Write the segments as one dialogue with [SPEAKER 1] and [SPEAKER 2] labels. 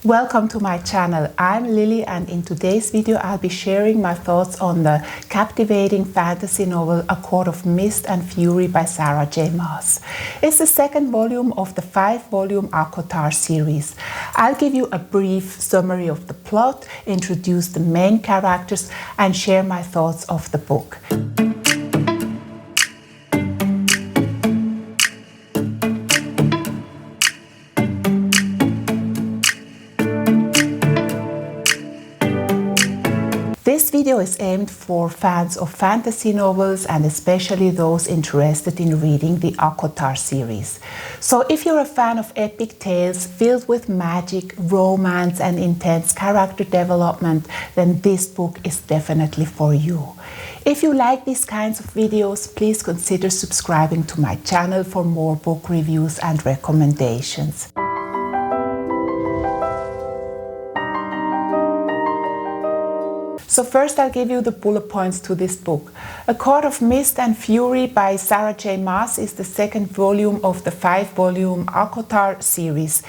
[SPEAKER 1] Welcome to my channel. I'm Lily, and in today's video I'll be sharing my thoughts on the captivating fantasy novel A Court of Mist and Fury by Sarah J. Maas. It's the second volume of the 5-volume ACOTAR series. I'll give you a brief summary of the plot, introduce the main characters, and share my thoughts of the book. This video is aimed for fans of fantasy novels and especially those interested in reading the ACOTAR series. So if you're a fan of epic tales filled with magic, romance and intense character development, then this book is definitely for you. If you like these kinds of videos, please consider subscribing to my channel for more book reviews and recommendations. So first I'll give you the bullet points to this book. A Court of Mist and Fury by Sarah J. Maas is the second volume of the 5-volume ACOTAR series.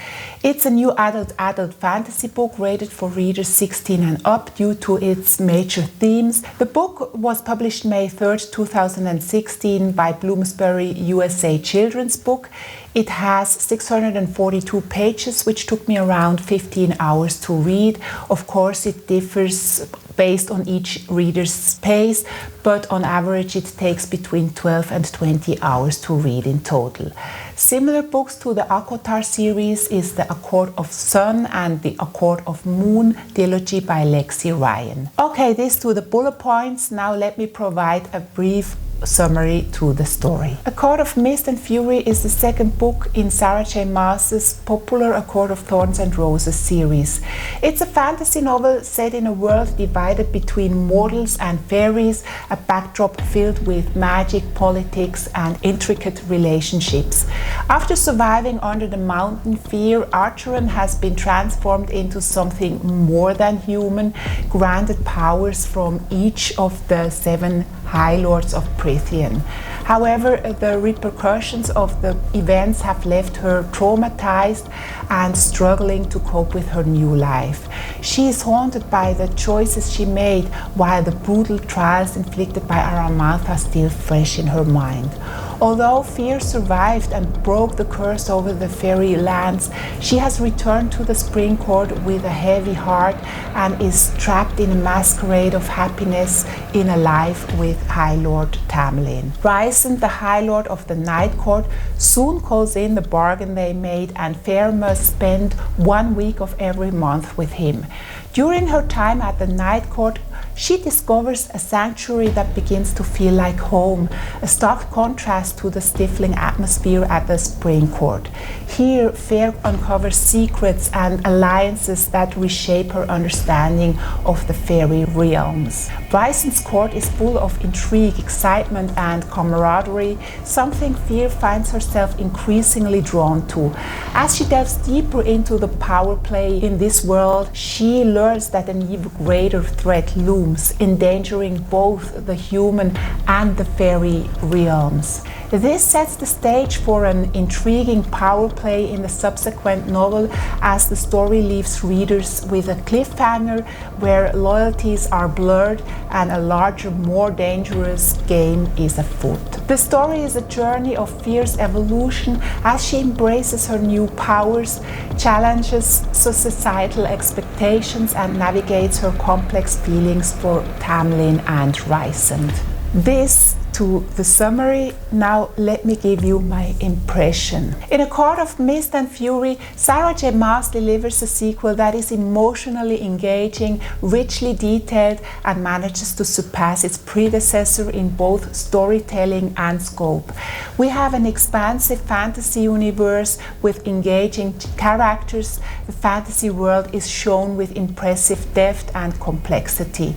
[SPEAKER 1] It's a new adult fantasy book rated for readers 16 and up due to its major themes. The book was published May 3rd, 2016 by Bloomsbury USA Children's Book. It has 642 pages, which took me around 15 hours to read. Of course, it differs based on each reader's pace, but on average it takes between 12 and 20 hours to read in total. Similar books to the ACOTAR series is the A Court of Sun and the A Court of Moon trilogy by Lexi Ryan. Okay, this to the bullet points. Now let me provide a brief summary to the story. A Court of Mist and Fury is the second book in Sarah J. Maas's popular A Court of Thorns and Roses series. It's a fantasy novel set in a world divided between mortals and fairies, a backdrop filled with magic, politics and intricate relationships. After surviving under the mountain fear, Archeron has been transformed into something more than human, granted powers from each of the 7 High Lords of Prithian. However, the repercussions of the events have left her traumatized and struggling to cope with her new life. She is haunted by the choices she made, while the brutal trials inflicted by Aramanth are still fresh in her mind. Although fear survived and broke the curse over the fairy lands, she has returned to the Spring Court with a heavy heart and is trapped in a masquerade of happiness in a life with High Lord Tamlin. Rysand, the High Lord of the Night Court, soon calls in the bargain they made, and Fair must spend 1 week of every month with him. During her time at the Night Court, she discovers a sanctuary that begins to feel like home, a stark contrast to the stifling atmosphere at the Spring Court. Here, Fair uncovers secrets and alliances that reshape her understanding of the fairy realms. Rysand's court is full of intrigue, excitement and camaraderie, something Fair finds herself increasingly drawn to. As she delves deeper into the power play in this world, she learns that an even greater threat looms, endangering both the human and the fairy realms. This sets the stage for an intriguing power play in the subsequent novel, as the story leaves readers with a cliffhanger where loyalties are blurred and a larger, more dangerous game is afoot. The story is a journey of fierce evolution as she embraces her new powers, challenges societal expectations and navigates her complex feelings for Tamlin and Rysand. This to the summary. Now let me give you my impression. In A Court of Mist and Fury, Sarah J. Maas delivers a sequel that is emotionally engaging, richly detailed, and manages to surpass its predecessor in both storytelling and scope. We have an expansive fantasy universe with engaging characters. The fantasy world is shown with impressive depth and complexity.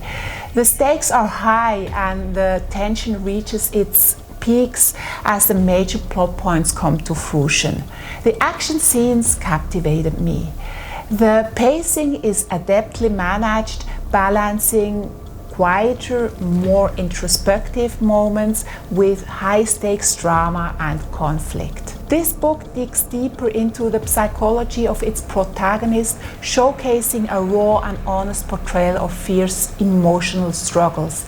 [SPEAKER 1] The stakes are high and the tension reaches its peaks as the major plot points come to fruition. The action scenes captivated me. The pacing is adeptly managed, balancing quieter, more introspective moments with high-stakes drama and conflict. This book digs deeper into the psychology of its protagonist, showcasing a raw and honest portrayal of fierce emotional struggles.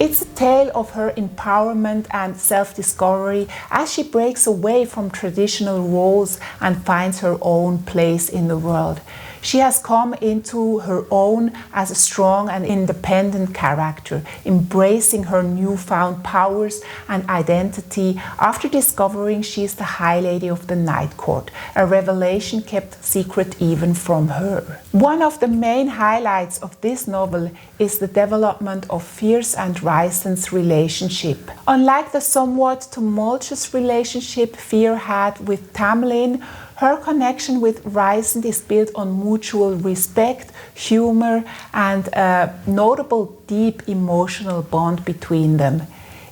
[SPEAKER 1] It's a tale of her empowerment and self-discovery as she breaks away from traditional roles and finds her own place in the world. She has come into her own as a strong and independent character, embracing her newfound powers and identity after discovering she is the High Lady of the Night Court, a revelation kept secret even from her. One of the main highlights of this novel is the development of Fierce and Rysand's relationship. Unlike the somewhat tumultuous relationship Fear had with Tamlin, her connection with Rysand is built on mutual respect, humor, and a notable deep emotional bond between them.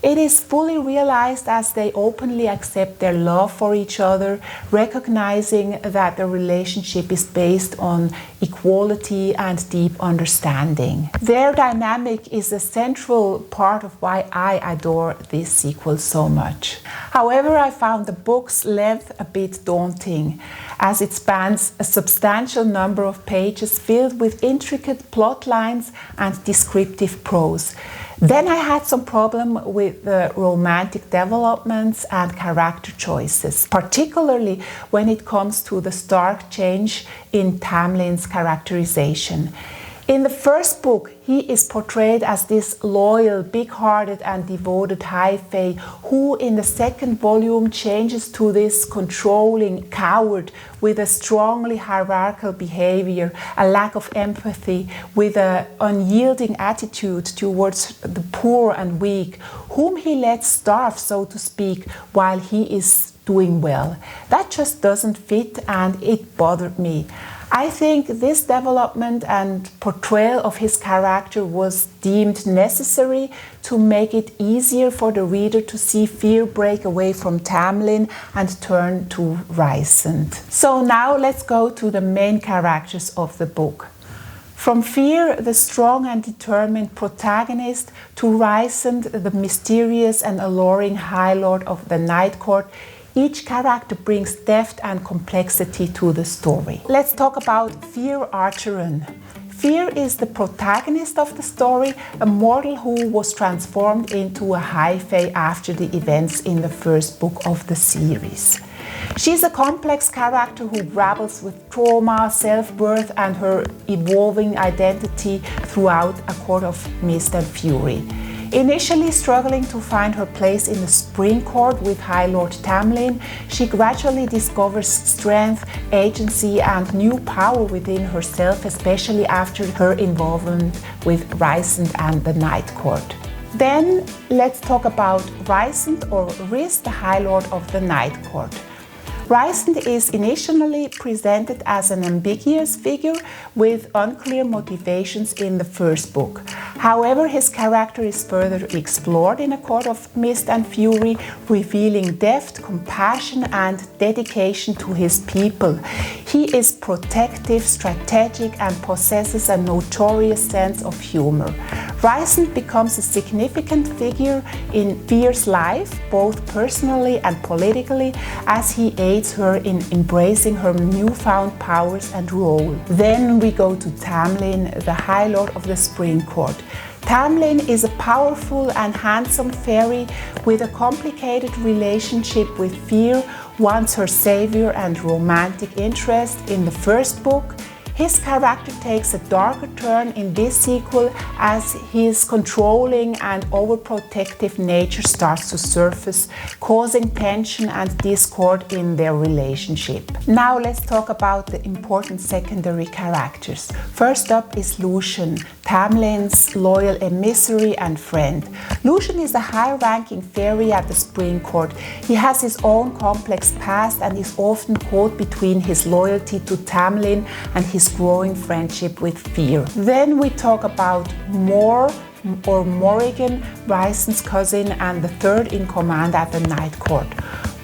[SPEAKER 1] It is fully realized as they openly accept their love for each other, recognizing that the relationship is based on equality and deep understanding. Their dynamic is a central part of why I adore this sequel so much. However, I found the book's length a bit daunting, as it spans a substantial number of pages filled with intricate plot lines and descriptive prose. Then I had some problem with the romantic developments and character choices, particularly when it comes to the stark change in Tamlin's characterization. In the first book, he is portrayed as this loyal, big-hearted and devoted High Fae who in the second volume changes to this controlling coward with a strongly hierarchical behavior, a lack of empathy, with an unyielding attitude towards the poor and weak, whom he lets starve, so to speak, while he is doing well. That just doesn't fit, and it bothered me. I think this development and portrayal of his character was deemed necessary to make it easier for the reader to see Fear break away from Tamlin and turn to Rysand. So now let's go to the main characters of the book. From Fear, the strong and determined protagonist, to Rysand, the mysterious and alluring High Lord of the Night Court, each character brings depth and complexity to the story. Let's talk about Fear Archeron. Fear is the protagonist of the story, a mortal who was transformed into a High Fae after the events in the first book of the series. She's a complex character who grapples with trauma, self-worth, and her evolving identity throughout A Court of Mist and Fury. Initially struggling to find her place in the Spring Court with High Lord Tamlin, she gradually discovers strength, agency, and new power within herself, especially after her involvement with Rysand and the Night Court. Then let's talk about Rysand, or Rhys, the High Lord of the Night Court. Rysand is initially presented as an ambiguous figure with unclear motivations in the first book. However, his character is further explored in A Court of Mist and Fury, revealing depth, compassion, and dedication to his people. He is protective, strategic, and possesses a notorious sense of humor. Rysand becomes a significant figure in Fear's life, both personally and politically, as he aids her in embracing her newfound powers and role. Then we go to Tamlin, the High Lord of the Spring Court. Tamlin is a powerful and handsome fairy with a complicated relationship with Fear, once her savior and romantic interest in the first book. His character takes a darker turn in this sequel as his controlling and overprotective nature starts to surface, causing tension and discord in their relationship. Now let's talk about the important secondary characters. First up is Lucian, Tamlin's loyal emissary and friend. Lucian is a high-ranking fairy at the Spring Court. He has his own complex past and is often caught between his loyalty to Tamlin and his growing friendship with Fear. Then we talk about Morrigan, Rysand's cousin and the third in command at the Night Court.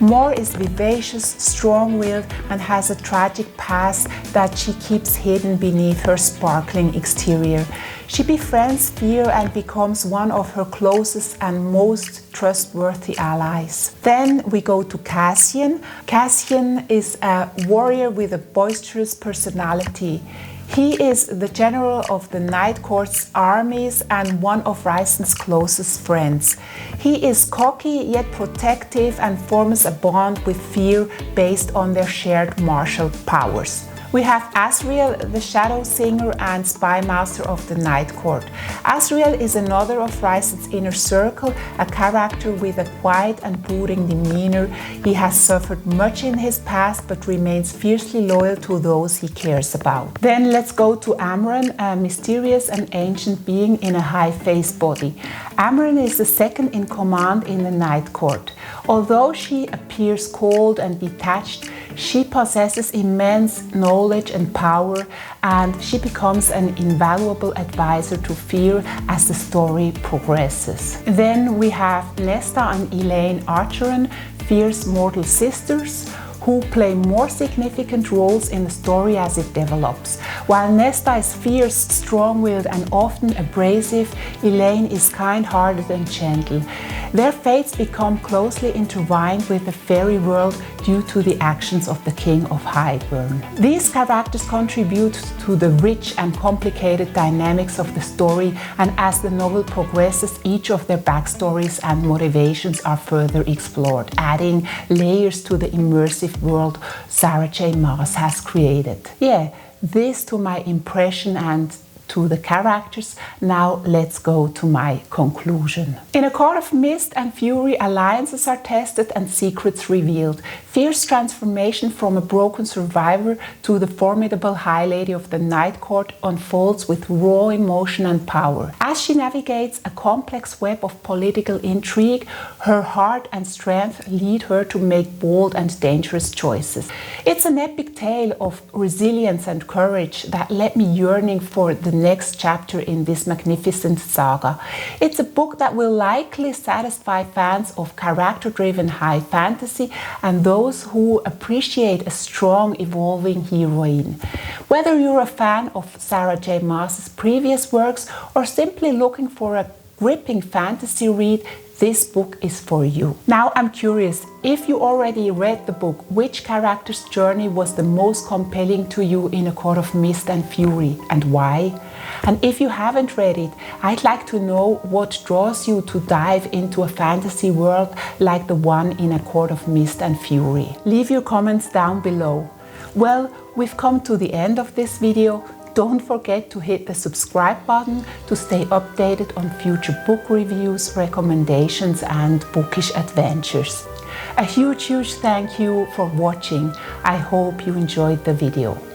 [SPEAKER 1] Mor is vivacious, strong-willed, and has a tragic past that she keeps hidden beneath her sparkling exterior. She befriends fear and becomes one of her closest and most trustworthy allies. Then we go to Cassian. Cassian is a warrior with a boisterous personality. He is the general of the Night Court's armies and one of Ryzen's closest friends. He is cocky yet protective and forms a bond with fear based on their shared martial powers. We have Asriel, the Shadow Singer and Spy Master of the Night Court. Asriel is another of Ryzen's inner circle, a character with a quiet and brooding demeanor. He has suffered much in his past but remains fiercely loyal to those he cares about. Then let's go to Amren, a mysterious and ancient being in a high-faced body. Amren is the second in command in the Night Court. Although she appears cold and detached, she possesses immense knowledge and power, and she becomes an invaluable advisor to fear as the story progresses. Then we have Nesta and Elaine Archeron, fierce mortal sisters, who play more significant roles in the story as it develops. While Nesta is fierce, strong-willed and often abrasive, Elaine is kind-hearted and gentle. Their fates become closely intertwined with the fairy world due to the actions of the King of Highburn. These characters contribute to the rich and complicated dynamics of the story, and as the novel progresses, each of their backstories and motivations are further explored, adding layers to the immersive world Sarah J. Maas has created. Yeah, this to my impression and to the characters. Now let's go to my conclusion. In A Court of Mist and Fury, alliances are tested and secrets revealed. Fierce transformation from a broken survivor to the formidable High Lady of the Night Court unfolds with raw emotion and power. As she navigates a complex web of political intrigue, her heart and strength lead her to make bold and dangerous choices. It's an epic tale of resilience and courage that left me yearning for the next chapter in this magnificent saga. It's a book that will likely satisfy fans of character-driven high fantasy and those who appreciate a strong, evolving heroine. Whether you're a fan of Sarah J. Maas's previous works or simply looking for a gripping fantasy read, this book is for you. Now I'm curious, if you already read the book, which character's journey was the most compelling to you in A Court of Mist and Fury, and why? And if you haven't read it, I'd like to know what draws you to dive into a fantasy world like the one in A Court of Mist and Fury. Leave your comments down below. Well, we've come to the end of this video. Don't forget to hit the subscribe button to stay updated on future book reviews, recommendations and bookish adventures. A huge thank you for watching. I hope you enjoyed the video.